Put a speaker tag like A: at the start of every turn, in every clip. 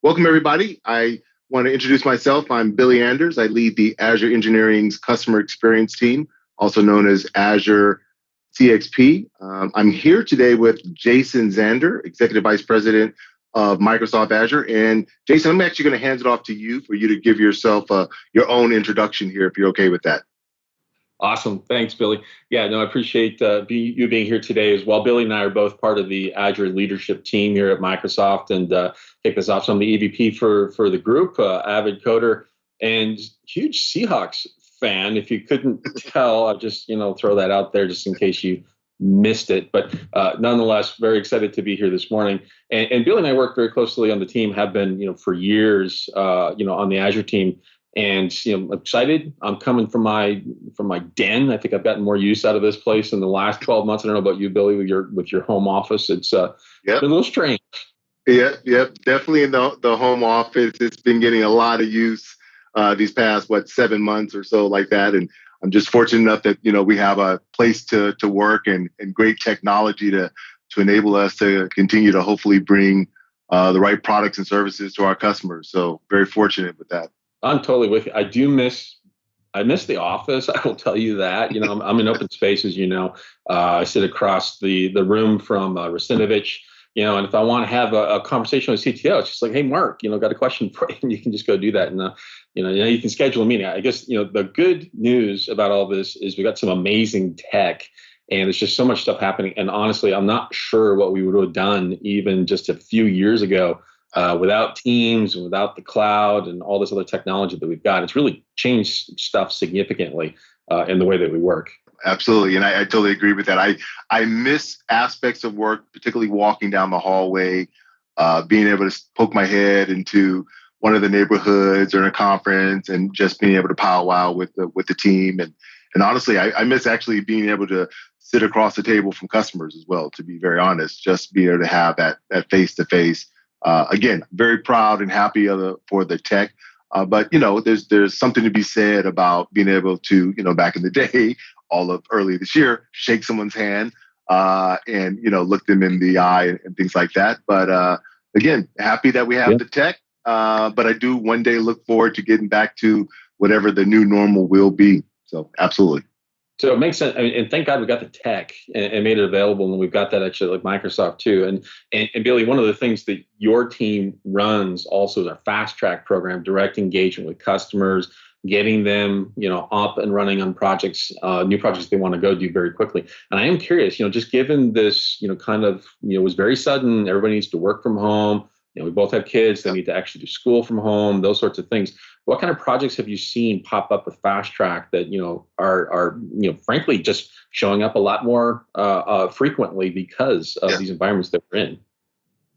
A: Welcome, everybody. I want to introduce myself. I'm Billy Anders. I lead the Azure Engineering's customer experience team, also known as Azure CXP. I'm here today with Jason Zander, Executive Vice President of Microsoft Azure. And Jason, I'm actually going to hand it off to you for you to give yourself your own introduction here, if you're okay with that.
B: Awesome. Thanks, Billy. Yeah, no, I appreciate you being here today as well. Billy and I are both part of the Azure leadership team here at Microsoft, and kick this off. So I'm the EVP for the group, avid coder, and huge Seahawks fan. If you couldn't tell, I'll just throw that out there just in case you missed it. But nonetheless, very excited to be here this morning. And Billy and I work very closely on the team, have been for years, on the Azure team. And I'm excited. I'm coming from my den. I think I've gotten more use out of this place in the last 12 months. I don't know about you, Billy, with your home office. It's been a little strange.
A: Yep. Definitely in the home office. It's been getting a lot of use these past 7 months or so, like that. And I'm just fortunate enough that we have a place to work and great technology to enable us to continue to hopefully bring the right products and services to our customers. So very fortunate with that.
B: I'm totally with you. I miss the office. I will tell you that. I'm in open spaces. I sit across the room from Rasinovich. And if I want to have a conversation with CTO, it's just like, hey, Mark, got a question for you, and you can just go do that, and you can schedule a meeting. I guess the good news about all this is we got some amazing tech, and there's just so much stuff happening. And honestly, I'm not sure what we would have done even just a few years ago. Without Teams and without the cloud and all this other technology that we've got. It's really changed stuff significantly in the way that we work.
A: Absolutely. And I totally agree with that. I miss aspects of work, particularly walking down the hallway, being able to poke my head into one of the neighborhoods or in a conference and just being able to powwow with the team. And honestly, I miss actually being able to sit across the table from customers as well, to be very honest, just be able to have that face-to-face. Again, very proud and happy for the tech. But, there's something to be said about being able to, back in the day, all of early this year, shake someone's hand and, look them in the eye and things like that. But again, happy that we have the tech. But I do one day look forward to getting back to whatever the new normal will be. So absolutely.
B: So it makes sense. And thank God we got the tech and made it available. And we've got that actually like Microsoft too. And Billy, one of the things that your team runs also is our fast track program, direct engagement with customers, getting them, up and running on projects, new projects they want to go do very quickly. And I am curious, just given this, it was very sudden, everybody needs to work from home. We both have kids. They need to actually do school from home, those sorts of things. What kind of projects have you seen pop up with Fast Track that, are frankly, just showing up a lot more frequently because of these environments that we're in?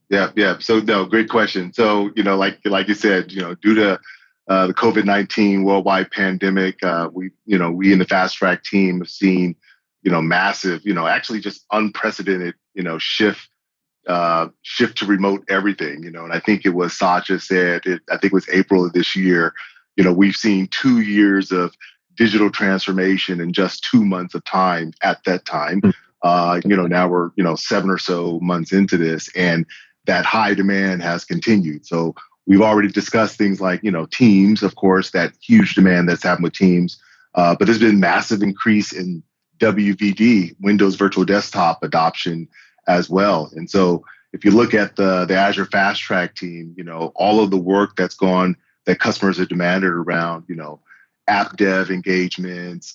A: Yeah. So, no, great question. So, like you said, due to the COVID-19 worldwide pandemic, we in the Fast Track team have seen, massive, actually just unprecedented, shift to remote everything, and I think it was Satya said, I think it was April of this year, we've seen 2 years of digital transformation in just 2 months of time at that time. Now we're, 7 or so months into this, and that high demand has continued. So we've already discussed things like, Teams, of course, that huge demand that's happened with Teams, but there's been massive increase in WVD, Windows Virtual Desktop adoption as well. And so if you look at the Azure Fast Track team, all of the work that customers have demanded around, app dev engagements,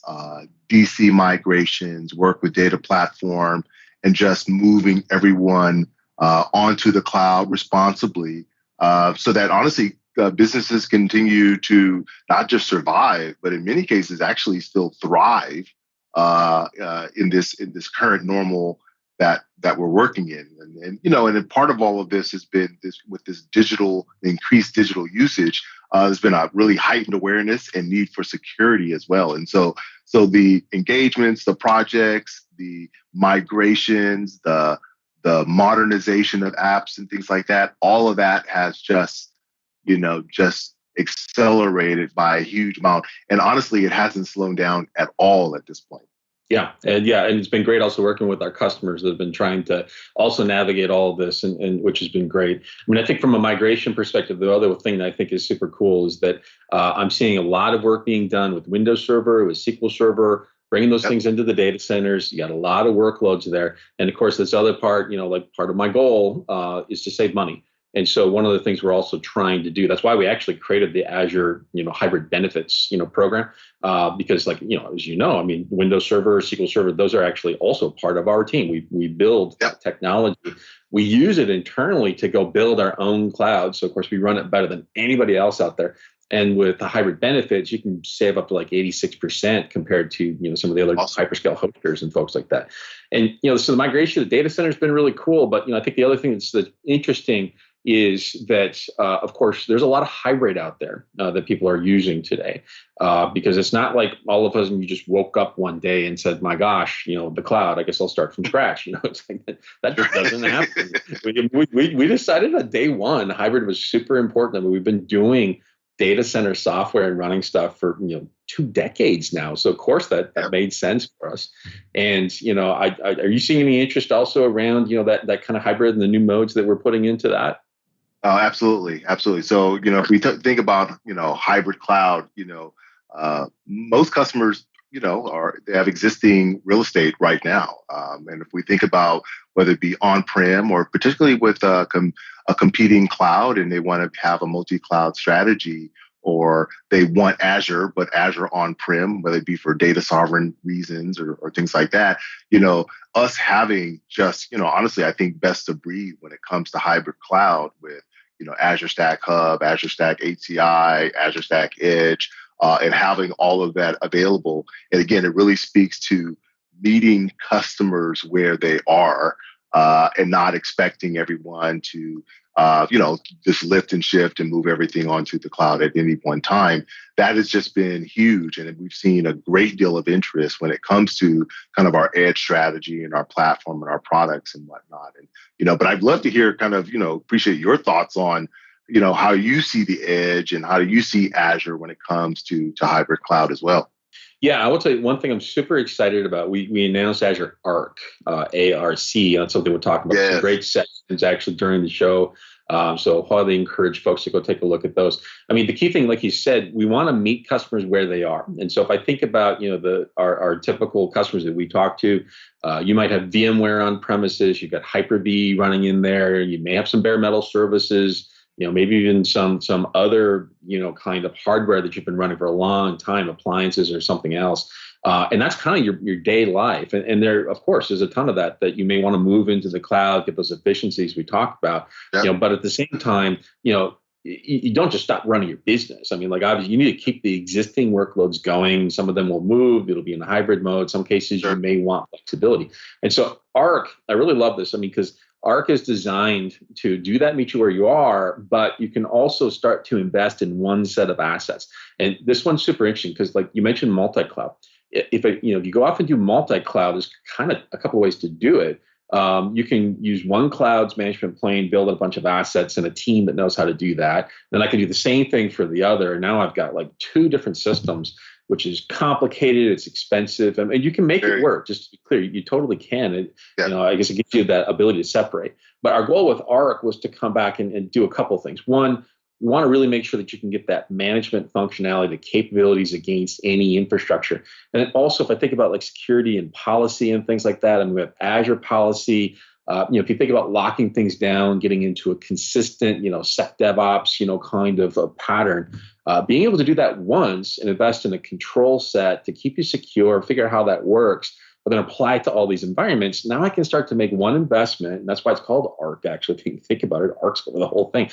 A: DC migrations, work with data platform, and just moving everyone onto the cloud responsibly, so that honestly businesses continue to not just survive, but in many cases actually still thrive in this current normal that we're working in. And part of all of this has been with this increased digital usage, there's been a really heightened awareness and need for security as well. And so the engagements, the projects, the migrations, the modernization of apps and things like that, all of that has just accelerated by a huge amount. And honestly, it hasn't slowed down at all at this point.
B: And it's been great also working with our customers that have been trying to also navigate all of this, and which has been great. I mean, I think from a migration perspective, the other thing that I think is super cool is that I'm seeing a lot of work being done with Windows Server, with SQL Server, bringing those things into the data centers. You got a lot of workloads there, and of course, this other part, like part of my goal is to save money. And so one of the things we're also trying to do, that's why we actually created the Azure, hybrid benefits, program, because like, as I mean, Windows Server, SQL Server, those are actually also part of our team. We build technology. We use it internally to go build our own cloud. So of course we run it better than anybody else out there. And with the hybrid benefits, you can save up to like 86% compared to some of the other hyperscale hosters and folks like that. And so the migration of the data center has been really cool. But I think the other thing that's interesting is that, of course, there's a lot of hybrid out there that people are using today, because it's not like all of a sudden you just woke up one day and said, my gosh, the cloud, I guess I'll start from scratch. It's like that just doesn't happen. We decided on day one, hybrid was super important. I mean, we've been doing data center software and running stuff for 2 decades now. So of course that made sense for us. And are you seeing any interest also around that kind of hybrid and the new modes that we're putting into that?
A: Oh, absolutely. Absolutely. So, if we think about, hybrid cloud, most customers, they have existing real estate right now. And if we think about whether it be on-prem or particularly with a competing cloud, and they want to have a multi-cloud strategy, or they want Azure, but Azure on-prem, whether it be for data sovereign reasons or things like that, us having just, honestly, I think best of breed when it comes to hybrid cloud with, Azure Stack Hub, Azure Stack HCI, Azure Stack Edge, and having all of that available. And again, it really speaks to meeting customers where they are, and not expecting everyone to, just lift and shift and move everything onto the cloud at any one time. That has just been huge. And we've seen a great deal of interest when it comes to kind of our edge strategy and our platform and our products and whatnot. And, but I'd love to hear kind of, appreciate your thoughts on, how you see the edge and how do you see Azure when it comes to hybrid cloud as well.
B: Yeah, I will tell you one thing I'm super excited about. We announced Azure Arc, ARC. That's something we're talking about. Some great sessions actually during the show. So highly encourage folks to go take a look at those. I mean, the key thing, like you said, we want to meet customers where they are. And so if I think about, our typical customers that we talk to, you might have VMware on premises, you've got Hyper-V running in there, you may have some bare metal services, maybe even some other, kind of hardware that you've been running for a long time, appliances or something else. And that's kind of your day life. And there, of course, there's a ton of that you may want to move into the cloud, get those efficiencies we talked about, but at the same time, you don't just stop running your business. I mean, like obviously you need to keep the existing workloads going. Some of them will move. It'll be in a hybrid mode. Some cases you may want flexibility. And so Arc, I really love this. I mean, because Arc is designed to do that, meet you where you are, but you can also start to invest in one set of assets. And this one's super interesting because, like you mentioned, multi-cloud. If you go off and do multi-cloud, there's kind of a couple ways to do it. You can use one cloud's management plane, build a bunch of assets and a team that knows how to do that. Then I can do the same thing for the other. Now I've got like 2 different systems, which is complicated. It's expensive. And you can make it work. Just to be clear, you totally can. I guess it gives you that ability to separate. But our goal with Arc was to come back and do a couple of things. One, we want to really make sure that you can get that management functionality, the capabilities against any infrastructure. And then also, if I think about like security and policy and things like that, and we have Azure policy, if you think about locking things down, getting into a consistent, SecDevOps, kind of a pattern, being able to do that once and invest in a control set to keep you secure, figure out how that works, but then apply it to all these environments. Now I can start to make one investment, and that's why it's called Arc, actually. If you think about it, Arc's over the whole thing.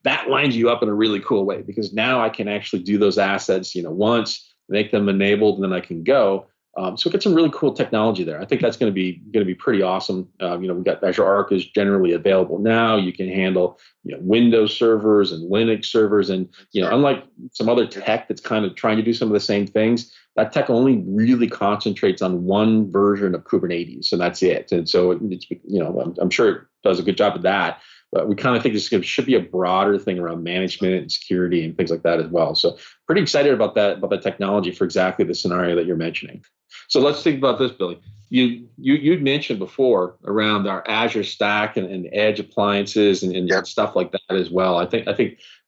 B: That lines you up in a really cool way because now I can actually do those assets, once, make them enabled, and then I can go. So get some really cool technology there. I think that's going to be pretty awesome. We've got Azure Arc is generally available now. You can handle Windows servers and Linux servers, and unlike some other tech that's kind of trying to do some of the same things, that tech only really concentrates on one version of Kubernetes, and that's it. And so I'm sure it does a good job of that. But we kind of think this should be a broader thing around management and security and things like that as well. So pretty excited about that technology for exactly the scenario that you're mentioning. So let's think about this, Billy. You'd mentioned before around our Azure Stack and Edge appliances and stuff like that as well. I think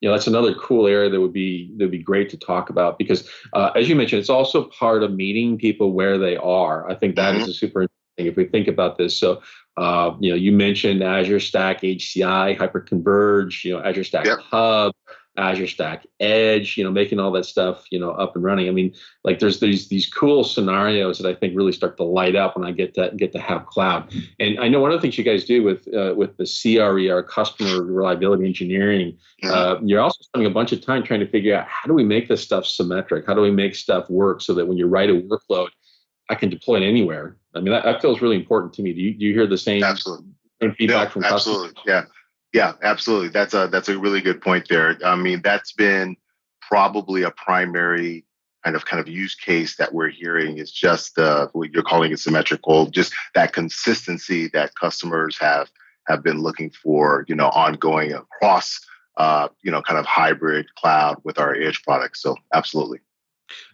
B: that's another cool area that would be great to talk about because as you mentioned, it's also part of meeting people where they are. I think that is a super interesting if we think about this. So you mentioned Azure Stack HCI, Hyperconverge, Azure Stack Hub, Azure Stack Edge, making all that stuff, up and running. I mean, like there's these cool scenarios that I think really start to light up when I get to have cloud. And I know one of the things you guys do with the CRE, our customer reliability engineering, you're also spending a bunch of time trying to figure out how do we make this stuff symmetric? How do we make stuff work so that when you write a workload, I can deploy it anywhere? I mean, that feels really important to me. Do you hear the same, same feedback from customers?
A: Absolutely. Yeah, absolutely. That's a really good point there. I mean, that's been probably a primary kind of use case that we're hearing is just what you're calling it symmetrical, just that consistency that customers have been looking for, ongoing across, kind of hybrid cloud with our Edge products. So absolutely.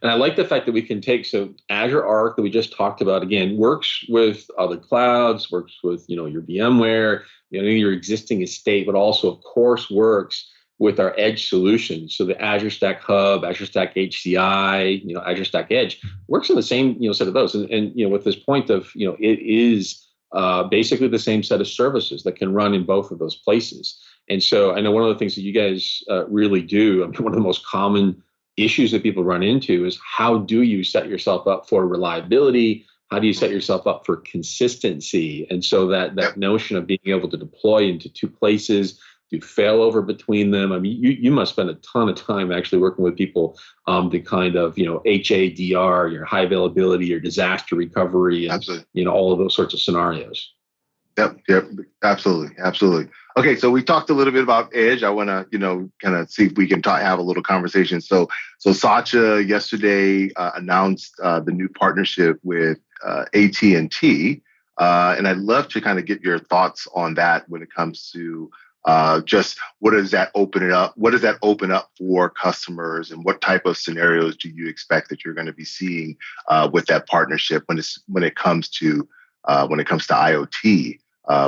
B: And I like the fact that we can take, so Azure Arc that we just talked about, again, works with other clouds, works with, your VMware, your existing estate, but also, of course, works with our Edge solutions. So the Azure Stack Hub, Azure Stack HCI, Azure Stack Edge works in the same, set of those. And with this point of, it is basically the same set of services that can run in both of those places. And so I know one of the things that you guys really do, I mean, one of the most common issues that people run into is how do you set yourself up for reliability? How do you set yourself up for consistency? And so that notion of being able to deploy into two places, do failover between them. I mean, you must spend a ton of time actually working with people to kind of, HADR, your high availability, your disaster recovery, and
A: absolutely.
B: All of those sorts of scenarios.
A: Yep, absolutely. Okay, so we talked a little bit about Edge. I want to, kind of see if we can have a little conversation. So Satya yesterday announced the new partnership with AT&T, and I'd love to kind of get your thoughts on that when it comes to just what does that open it up? What does that open up for customers, and what type of scenarios do you expect that you're going to be seeing with that partnership when it comes to IoT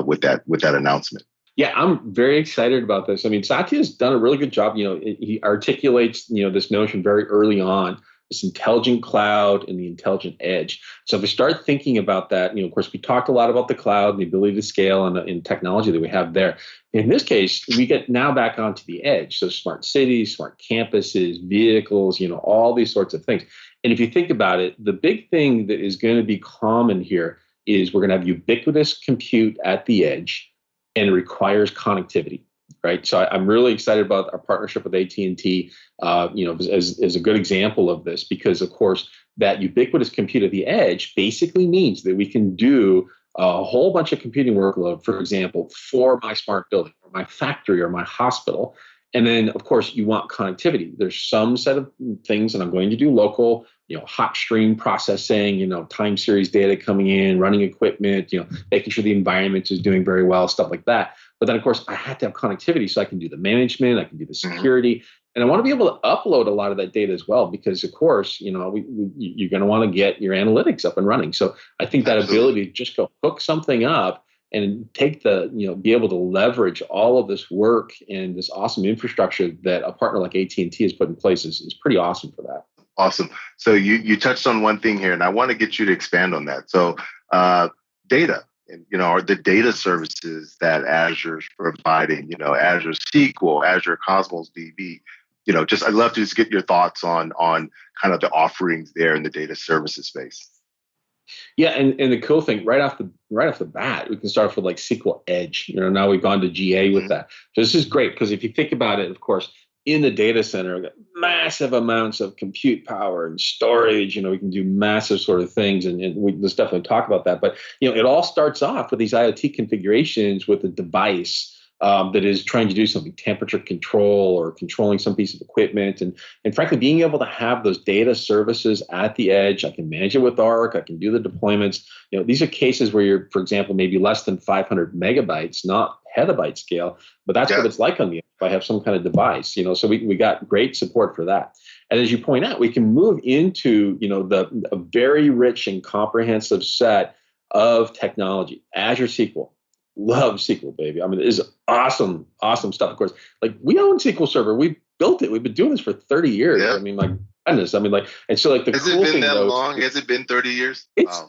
A: with that announcement?
B: Yeah, I'm very excited about this. I mean, Satya's done a really good job. He articulates, this notion very early on, this intelligent cloud and the intelligent edge. So if we start thinking about that, of course, we talked a lot about the cloud and the ability to scale and technology that we have there. In this case, we get now back onto the edge. So smart cities, smart campuses, vehicles, all these sorts of things. And if you think about it, the big thing that is going to be common here is we're going to have ubiquitous compute at the edge, and it requires connectivity, right? So I'm really excited about our partnership with AT&T, as a good example of this, because of course that ubiquitous compute at the edge basically means that we can do a whole bunch of computing workload, for example, for my smart building or my factory or my hospital. And then, of course, you want connectivity. There's some set of things that I'm going to do local, hot stream processing, time series data coming in, running equipment, making sure the environment is doing very well, stuff like that. But then, of course, I have to have connectivity so I can do the management, I can do the security, and I want to be able to upload a lot of that data as well, because, of course, you're going to want to get your analytics up and running. So I think that ability to just go hook something up and take be able to leverage all of this work and this awesome infrastructure that a partner like AT&T has put in place is pretty awesome for that.
A: Awesome. So you touched on one thing here, and I want to get you to expand on that. So data, are the data services that Azure's providing, Azure Sql, Azure Cosmos DB, I'd love to just get your thoughts on kind of the offerings there in the data services space.
B: Yeah, and the cool thing right off the bat, we can start off with like Sql Edge. Now we've gone to GA with that. So this is great because if you think about it, of course, in the data center, we've got massive amounts of compute power and storage. We can do massive sort of things, and let's definitely talk about that. But it all starts off with these IoT configurations with a device that is trying to do something, temperature control or controlling some piece of equipment. And frankly, being able to have those data services at the edge, I can manage it with Arc, I can do the deployments. These are cases where you're, for example, maybe less than 500 megabytes, not petabyte scale, but that's what it's like on the edge if I have some kind of device, so we got great support for that. And as you point out, we can move into, a very rich and comprehensive set of technology. Azure SQL. Love SQL, baby. I mean, it is awesome, awesome stuff. Of course, like we own SQL Server. We built it. We've been doing this for 30 years. Yeah. I mean, my goodness. I mean, and so the
A: Has
B: cool
A: it been
B: thing
A: that
B: though,
A: long? Has it been 30 years?
B: It's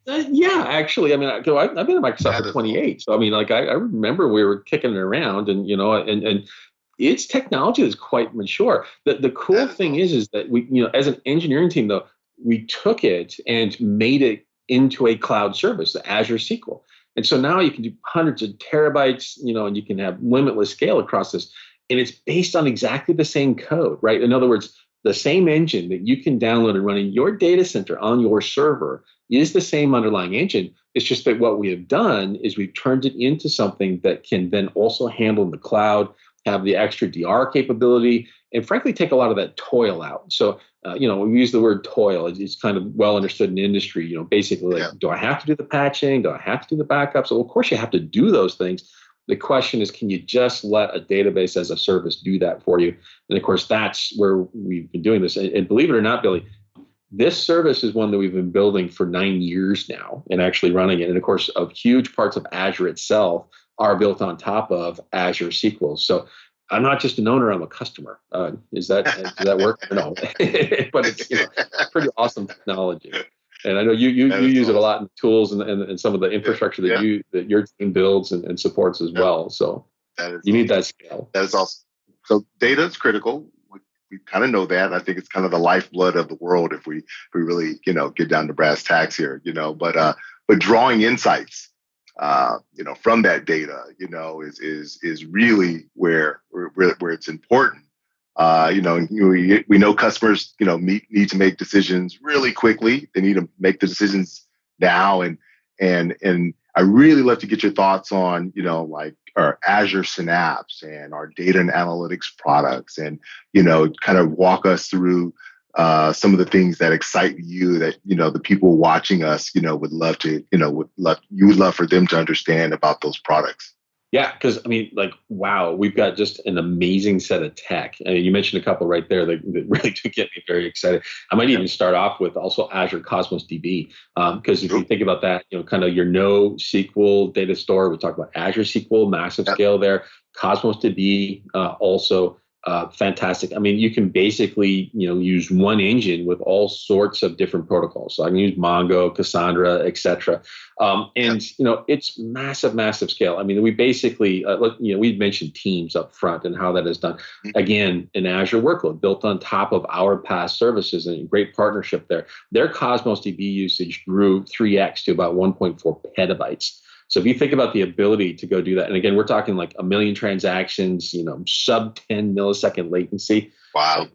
B: yeah, actually. I mean, I've been at Microsoft for 28. So I mean, I remember we were kicking it around, and and it's technology that's quite mature. The cool thing is that we, as an engineering team though, we took it and made it into a cloud service, the Azure SQL. And so now you can do hundreds of terabytes, and you can have limitless scale across this. And it's based on exactly the same code, right? In other words, the same engine that you can download and run in your data center on your server is the same underlying engine. It's just that what we have done is we've turned it into something that can then also handle in the cloud, have the extra DR capability, and frankly, take a lot of that toil out. So, we use the word toil. It's kind of well understood in industry, basically do I have to do the patching? Do I have to do the backups? So of course you have to do those things. The question is, can you just let a database as a service do that for you? And of course, that's where we've been doing this. And believe it or not, Billy, this service is one that we've been building for 9 years now and actually running it. And of course, huge parts of Azure itself are built on top of Azure SQL. So I'm not just an owner, I'm a customer. Does that work? No, but it's pretty awesome technology. And I know you use it a lot in tools and some of the infrastructure that your team builds and supports as well. So you need that scale.
A: That is awesome. So data is critical. We kind of know that. I think it's kind of the lifeblood of the world if we really get down to brass tacks here. But drawing insights from that data, is really where it's important. We know customers, need to make decisions really quickly. They need to make the decisions now. And I really love to get your thoughts on, like our Azure Synapse and our data and analytics products, and, kind of walk us through some of the things that excite you that, the people watching us, would love to, you would love for them to understand about those products.
B: Yeah, because I mean, wow, we've got just an amazing set of tech. I mean, you mentioned a couple right there that really do get me very excited. I might even start off with also Azure Cosmos DB, because if you think about that, kind of your NoSQL data store, we talked about Azure SQL, massive scale there, Cosmos DB also. Fantastic. I mean, you can basically, use one engine with all sorts of different protocols. So I can use Mongo, Cassandra, etc. It's massive, massive scale. I mean, we basically, we mentioned Teams up front and how that is done. Again, an Azure workload built on top of our past services, and a great partnership there. Their Cosmos DB usage grew 3x to about 1.4 petabytes. So if you think about the ability to go do that, and again, we're talking like 1 million transactions, sub 10 millisecond latency.
A: Wow.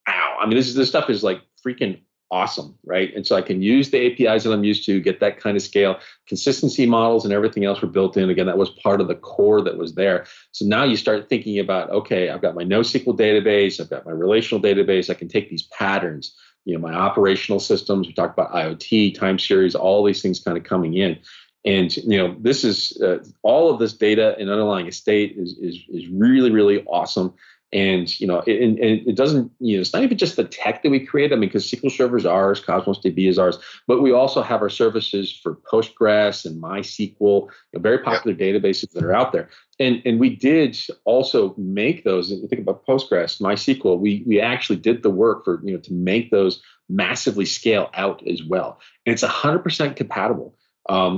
B: Wow. I mean, this stuff is like freaking awesome, right? And so I can use the APIs that I'm used to, get that kind of scale. Consistency models and everything else were built in. Again, that was part of the core that was there. So now you start thinking about, okay, I've got my NoSQL database, I've got my relational database, I can take these patterns, my operational systems, we talked about IoT, time series, all these things kind of coming in. And this is all of this data and underlying estate is really, really awesome. And it doesn't, it's not even just the tech that we create. I mean, because SQL Server is ours, Cosmos DB is ours, but we also have our services for Postgres and MySQL, very popular databases that are out there. And we did also make those. If you think about Postgres, MySQL, we actually did the work for to make those massively scale out as well. And it's 100% compatible.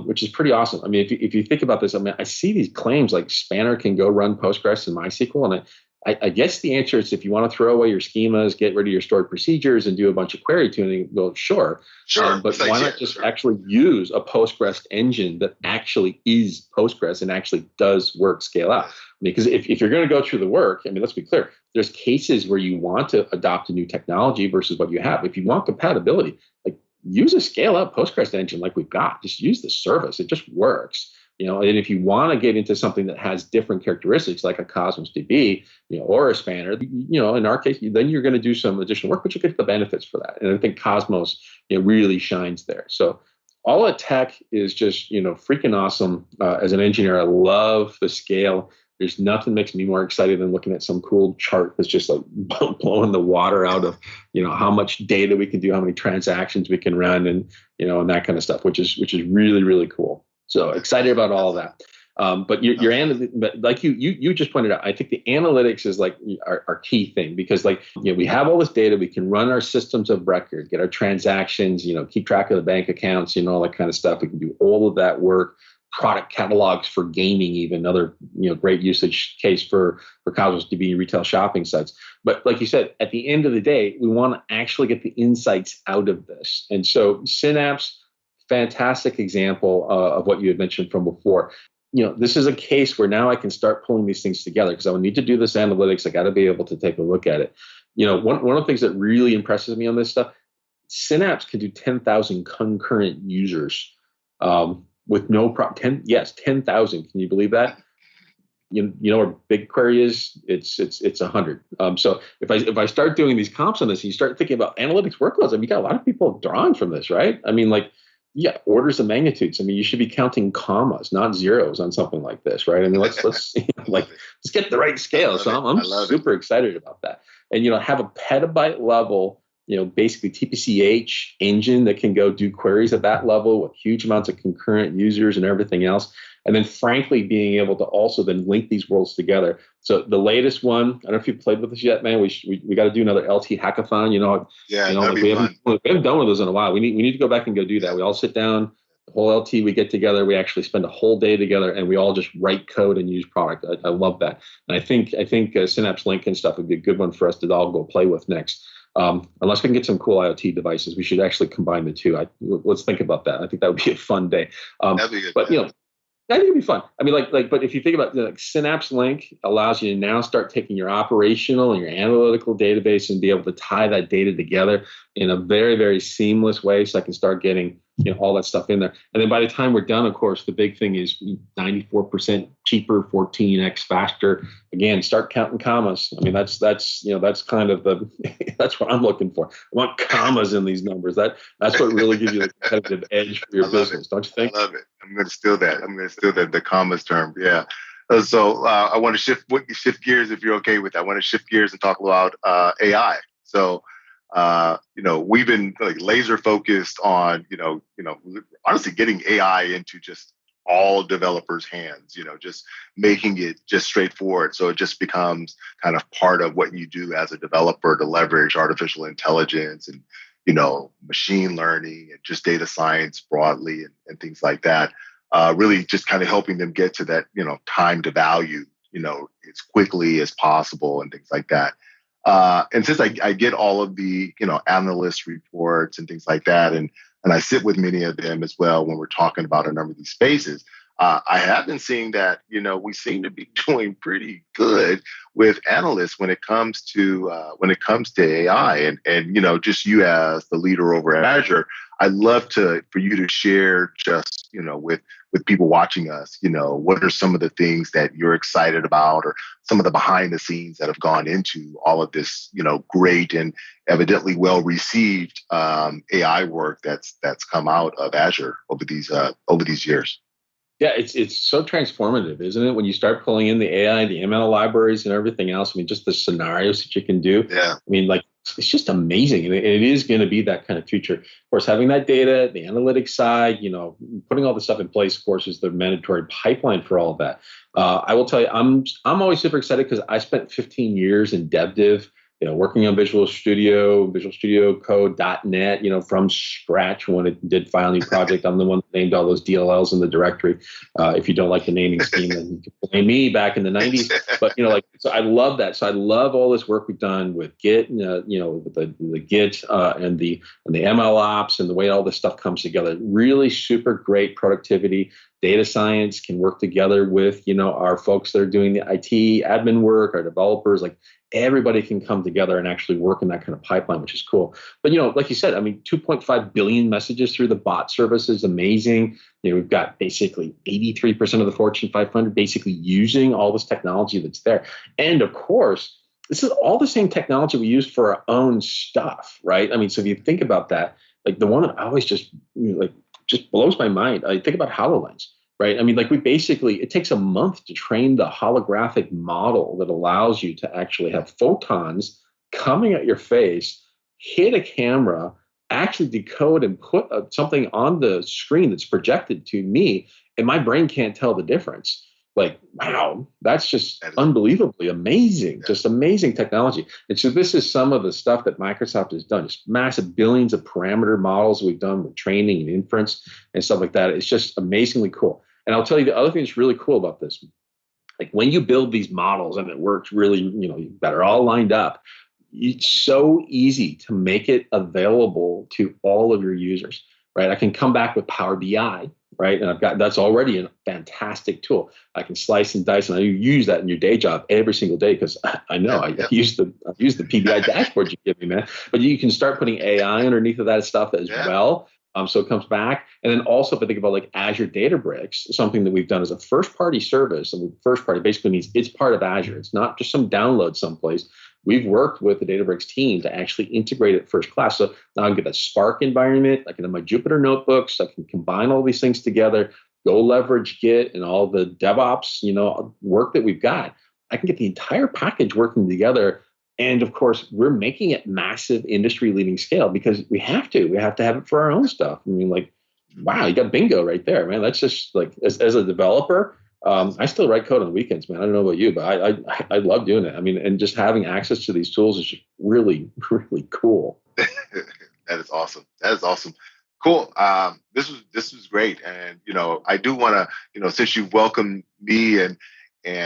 B: Which is pretty awesome. I mean, if you think about this, I mean, I see these claims like Spanner can go run Postgres and MySQL, and I guess the answer is if you want to throw away your schemas, get rid of your stored procedures, and do a bunch of query tuning, well, sure. But why not just actually use a Postgres engine that actually is Postgres and actually does work scale out? Because if you're going to go through the work, I mean, let's be clear, there's cases where you want to adopt a new technology versus what you have. If you want compatibility, use a scale up Postgres engine like we've got. Just use the service. It just works. And if you want to get into something that has different characteristics like a Cosmos DB, or a Spanner, in our case, then you're going to do some additional work, but you get the benefits for that. And I think Cosmos, really shines there. So all at tech is just, freaking awesome. As an engineer, I love the scale. There's nothing makes me more excited than looking at some cool chart that's just like blowing the water out of, how much data we can do, how many transactions we can run, and and that kind of stuff, which is really, really cool. So excited about all of that. But but like you just pointed out, I think the analytics is like our key thing, because we have all this data, we can run our systems of record, get our transactions, keep track of the bank accounts, all that kind of stuff. We can do all of that work. Product catalogs for gaming, even another great usage case for Cosmos DB retail shopping sites. But like you said, at the end of the day, we want to actually get the insights out of this. And so Synapse, fantastic example of what you had mentioned from before. This is a case where now I can start pulling these things together, because I would need to do this analytics. I got to be able to take a look at it. One of the things that really impresses me on this stuff, Synapse can do 10,000 concurrent users. With no problem. 10,000. Can you believe that? Where BigQuery is, it's 100. So if I start doing these comps on this, and you start thinking about analytics workloads, you got a lot of people drawing from this, right? Orders of magnitudes. You should be counting commas, not zeros, on something like this, right? Let's let's get the right scale. So I'm super excited about that. And have a petabyte level, basically TPCH engine that can go do queries at that level with huge amounts of concurrent users and everything else. And then frankly, being able to also then link these worlds together. So the latest one, I don't know if you've played with this yet, man, we got to do another LT hackathon, we haven't done one of those in a while. We need to go back and go do that. We all sit down, the whole LT, we get together, we actually spend a whole day together, and we all just write code and use product. I love that. And I think Synapse Link and stuff would be a good one for us to all go play with next. Unless we can get some cool IoT devices, we should actually combine the two. Let's think about that. I think that would be a fun day.
A: That'd be good.
B: But I think it'd be fun. But if you think about Synapse Link allows you to now start taking your operational and your analytical database and be able to tie that data together in a very, very seamless way, so I can start getting all that stuff in there. And then by the time we're done, of course, the big thing is 94% cheaper, 14x faster. Again, start counting commas. That's kind of that's what I'm looking for. I want commas in these numbers. That's what really gives you the competitive edge for your business, don't you think?
A: I love it. I'm going to steal that. The commas term. Yeah. So I want to shift gears, if you're okay with that. I want to shift gears and talk about AI. So we've been laser focused on, honestly getting AI into just all developers' hands, just making it just straightforward. So it just becomes kind of part of what you do as a developer to leverage artificial intelligence and, machine learning and just data science broadly and things like that. Really just kind of helping them get to that, time to value, as quickly as possible and things like that. And since I get all of the, analyst reports and things like that, and I sit with many of them as well when we're talking about a number of these spaces, I have been seeing that, we seem to be doing pretty good with analysts when it comes to AI, and just you as the leader over at Azure, I'd love for you to share just, with people watching us, what are some of the things that you're excited about, or some of the behind the scenes that have gone into all of this, great and evidently well received AI work that's come out of Azure over these years.
B: Yeah, it's so transformative, isn't it? When you start pulling in the AI, the ML libraries, and everything else. Just the scenarios that you can do.
A: Yeah.
B: It's just amazing, and it is going to be that kind of future. Of course, having that data, the analytics side, putting all this stuff in place, of course, is the mandatory pipeline for all of that. I will tell you, I'm always super excited because I spent 15 years in DevDiv. Working on Visual Studio Code, .NET, from scratch when it did file new project. I'm the one that named all those DLLs in the directory. If you don't like the naming scheme, then you can blame me back in the 90s. But, so I love that. So I love all this work we've done with Git, with the Git and the ML ops and the way all this stuff comes together. Really super great productivity. data science can work together with, our folks that are doing the IT admin work, our developers, like everybody can come together and actually work in that kind of pipeline, which is cool. But, like you said, I mean, 2.5 billion messages through the bot service is amazing. We've got basically 83% of the Fortune 500 basically using all this technology that's there. And of course, this is all the same technology we use for our own stuff, right? I mean, so if you think about that, like the one that always just blows my mind, I think about HoloLens, right? I mean, like it takes a month to train the holographic model that allows you to actually have photons coming at your face, hit a camera, actually decode and put something on the screen that's projected to me, and my brain can't tell the difference. Like, wow, that's just unbelievably amazing, just amazing technology. And so this is some of the stuff that Microsoft has done, just massive billions of parameter models we've done with training and inference and stuff like that. It's just amazingly cool. And I'll tell you the other thing that's really cool about this, like when you build these models and it works really, that are all lined up, it's so easy to make it available to all of your users, right? I can come back with Power BI, right? And that's already a fantastic tool. I can slice and dice, and I use that in your day job every single day because I know I use the PBI dashboard you give me, man. But you can start putting AI underneath of that stuff as well. So it comes back. And then also if I think about like Azure Databricks, something that we've done as a first-party service, and first party basically means it's part of Azure. It's not just some download someplace. We've worked with the Databricks team to actually integrate it first class. So now I can get a Spark environment. I can have my Jupyter notebooks. I can combine all these things together, go leverage Git and all the DevOps, work that we've got. I can get the entire package working together. And of course, we're making it massive industry leading scale because we have to have it for our own stuff. I mean, like, wow, you got bingo right there, man. That's just like, as a developer, I still write code on the weekends, man. I don't know about you, but I love doing it. I mean, and just having access to these tools is just really, really cool.
A: That is awesome. That is awesome. Cool. This was great. And, I do want to, since you've welcomed me and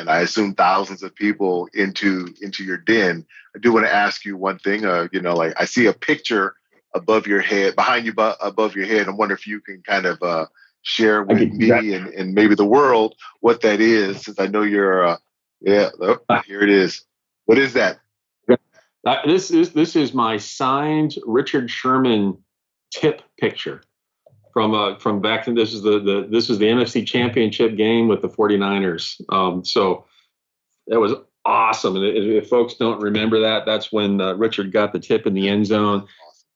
A: I assume thousands of people into your den, I do want to ask you one thing. Like I see a picture above your head, behind you, above your head. I wonder if you can kind of share with me and maybe the world what that is, since I know you're here it is. What is that?
B: This is my signed Richard Sherman tip picture from back then. This is the NFC Championship game with the 49ers. So that was awesome. And if folks don't remember that, that's when Richard got the tip in the end zone,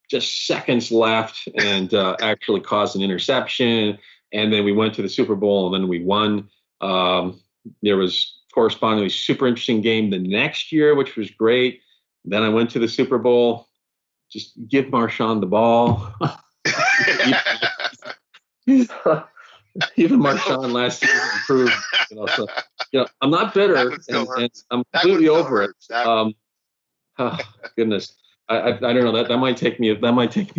B: just seconds left, and actually caused an interception. And then we went to the Super Bowl, and then we won. There was correspondingly super interesting game the next year, which was great. Then I went to the Super Bowl. Just give Marshawn the ball. Even Marshawn last season improved. So I'm not bitter, and I'm completely over it. Oh goodness. I don't know, that might take me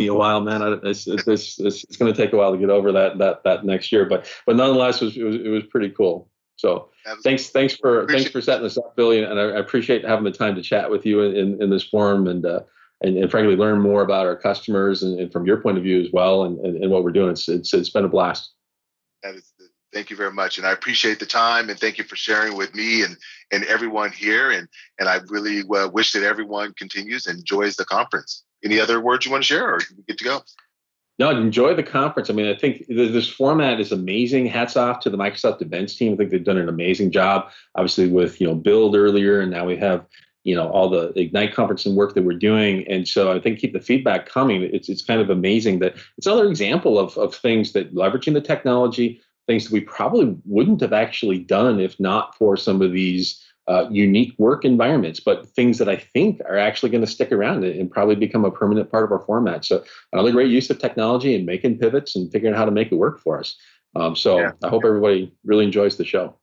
B: a while, man. It's going to take a while to get over that next year, but nonetheless it was pretty cool. So thanks for setting this up, Billy, and I appreciate having the time to chat with you in this forum and frankly learn more about our customers and from your point of view as well and what we're doing. It's been a blast.
A: Thank you very much, and I appreciate the time, and thank you for sharing with me and everyone here. And I really wish that everyone continues and enjoys the conference. Any other words you want to share, or we get to go?
B: No, enjoy the conference. I mean, I think this format is amazing. Hats off to the Microsoft events team. I think they've done an amazing job, obviously with Build earlier, and now we have all the Ignite conference and work that we're doing. And so I think keep the feedback coming. It's kind of amazing that it's another example of things that leveraging the technology, things that we probably wouldn't have actually done if not for some of these unique work environments, but things that I think are actually going to stick around and probably become a permanent part of our format. So another great use of technology and making pivots and figuring out how to make it work for us. I hope everybody really enjoys the show.